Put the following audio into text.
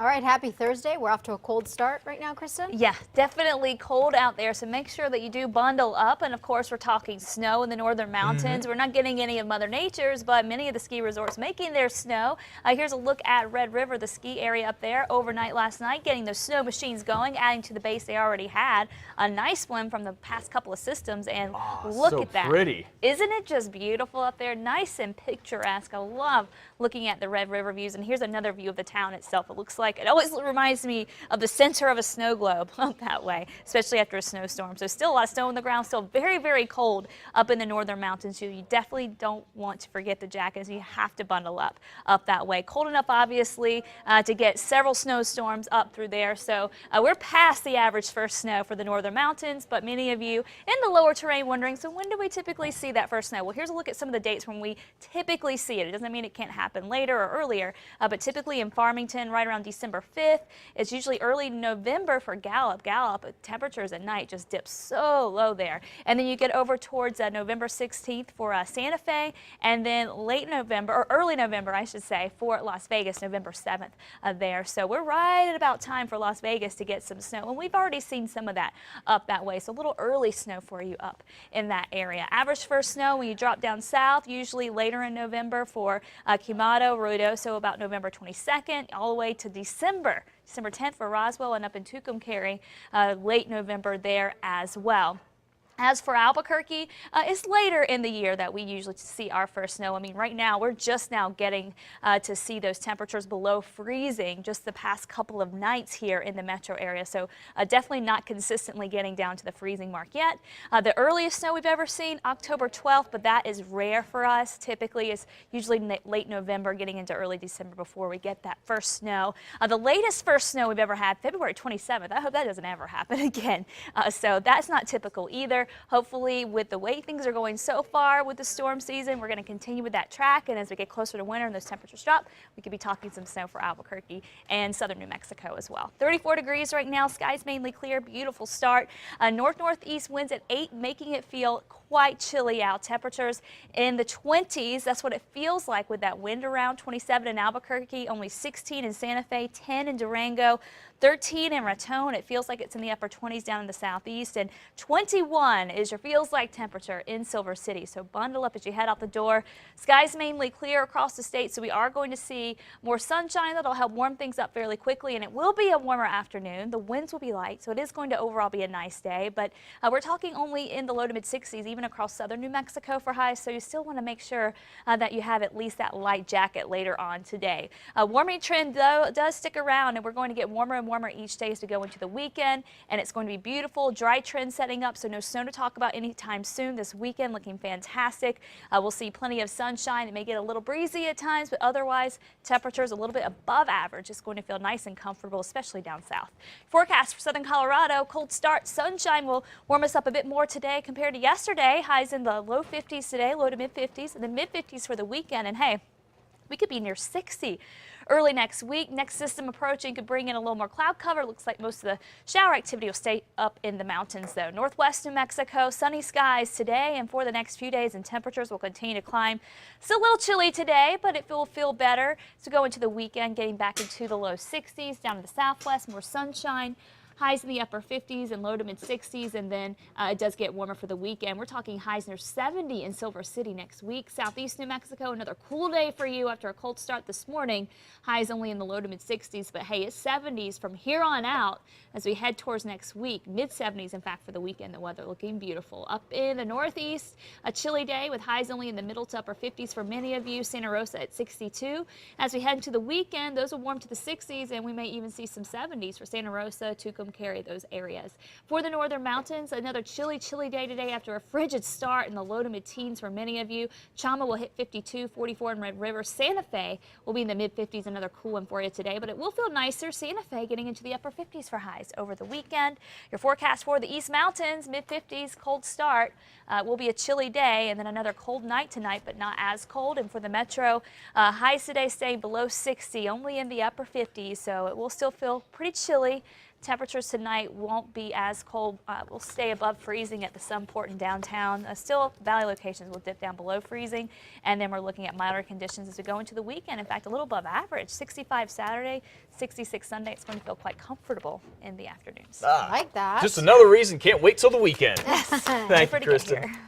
All right, happy Thursday. We're off to a cold start right now, Kristen. Yeah, definitely cold out there, so make sure that you do bundle up. And of course, we're talking snow in the northern mountains. We're not getting any of Mother Nature's, but many of the ski resorts making their snow. Here's a look at Red River, the ski area up there overnight last night, getting those snow machines going, adding to the base they already had. A nice one from the past couple of systems, and look so at that. pretty. Isn't it just beautiful up there? Nice and picturesque. I love looking at the Red River views. And here's another view of the town itself. It looks like, it always reminds me of the center of a snow globe up that way, especially after a snowstorm. So still a lot of snow on the ground, still very, very cold up in the northern mountains. You definitely don't want to forget the jackets. You have to bundle up that way. Cold enough, obviously, to get several snowstorms up through there. So we're past the average first snow for the northern mountains, but many of you in the lower terrain wondering, so when do we typically see that first snow? Well, here's a look at some of the dates when we typically see it. It doesn't mean it can't happen later or earlier, but typically in Farmington right around December 5th. It's usually early November for Gallup. Temperatures at night just dip so low there. And then you get over towards November 16th for Santa Fe, and then late November, or early November, I should say, for Las Vegas, November 7th there. So we're right at about time for Las Vegas to get some snow, and we've already seen some of that up that way. So a little early snow for you up in that area. Average first snow when you drop down south, usually later in November for Quemado, Ruidoso, about November 22nd, all the way to December 10th for Roswell, and up in Tucumcari, late November there as well. As for Albuquerque, it's later in the year that we usually see our first snow. I mean, right now, we're just now getting to see those temperatures below freezing just the past couple of nights here in the metro area. So definitely not consistently getting down to the freezing mark yet. The earliest snow we've ever seen, October 12th, but that is rare for us. Typically, it's usually late November, getting into early December before we get that first snow. The latest first snow we've ever had, February 27th. I hope that doesn't ever happen again. So that's not typical either. Hopefully, with the way things are going so far with the storm season, we're going to continue with that track. And as we get closer to winter and those temperatures drop, we could be talking some snow for Albuquerque and southern New Mexico as well. 34 degrees right now. Skies mainly clear. Beautiful start. North-northeast winds at 8, making it feel quite chilly out. Temperatures in the 20s. That's what it feels like with that wind around. 27 in Albuquerque, only 16 in Santa Fe, 10 in Durango, 13 in Raton. It feels like it's in the upper 20s down in the southeast, and 21 is your feels like temperature in Silver City. So bundle up as you head out the door. Skies mainly clear across the state, so we are going to see more sunshine. That'll help warm things up fairly quickly, and it will be a warmer afternoon. The winds will be light, so it is going to overall be a nice day, but we're talking only in the low to mid 60s, even across southern New Mexico for highs, so you still want to make sure that you have at least that light jacket later on today. Warming trend, though, does stick around, and we're going to get warmer and warmer each day as we go into the weekend, and it's going to be beautiful. Dry trend setting up, so no snow to talk about anytime soon. This weekend looking fantastic. We'll see plenty of sunshine. It may get a little breezy at times, but otherwise temperatures a little bit above average. It's going to feel nice and comfortable, especially down south. Forecast for southern Colorado, cold start. Sunshine will warm us up a bit more today compared to yesterday. Highs in the low 50s today, low to mid 50s, and the mid 50s for the weekend. And hey, we could be near 60 early next week. Next system approaching could bring in a little more cloud cover. Looks like most of the shower activity will stay up in the mountains, though. Northwest New Mexico, sunny skies today and for the next few days, and temperatures will continue to climb. Still a little chilly today, but it will feel better to go into the weekend, getting back into the low 60s. Down to the southwest, more sunshine. Highs in the upper 50s and low to mid 60s, and then it does get warmer for the weekend. We're talking highs near 70 in Silver City next week. Southeast New Mexico, another cool day for you after a cold start this morning. Highs only in the low to mid 60s, but hey, it's 70s from here on out as we head towards next week. Mid 70s, in fact, for the weekend. The weather looking beautiful. Up in the northeast, a chilly day with highs only in the middle to upper 50s for many of you. Santa Rosa at 62. As we head into the weekend, those will warm to the 60s, and we may even see some 70s for Santa Rosa, carry those areas. For the northern mountains, another chilly day today after a frigid start in the low to mid teens for many of you. Chama will hit 52, 44 in Red River. Santa Fe will be in the mid 50s, another cool one for you today, but it will feel nicer. Santa Fe getting into the upper 50s for highs over the weekend. Your forecast for the East Mountains, mid 50s, cold start. Will be a chilly day and then another cold night tonight, but not as cold. And for the metro, highs today staying below 60, only in the upper 50s, so it will still feel pretty chilly. Temperatures tonight won't be as cold. We'll stay above freezing at the Sunport and downtown. Still, valley locations will dip down below freezing. And then we're looking at milder conditions as we go into the weekend. In fact, a little above average. 65 Saturday, 66 Sunday. It's going to feel quite comfortable in the afternoons. I like that. Just another reason. Can't wait till the weekend. Yes. Thank you, Pretty good Kristen. here.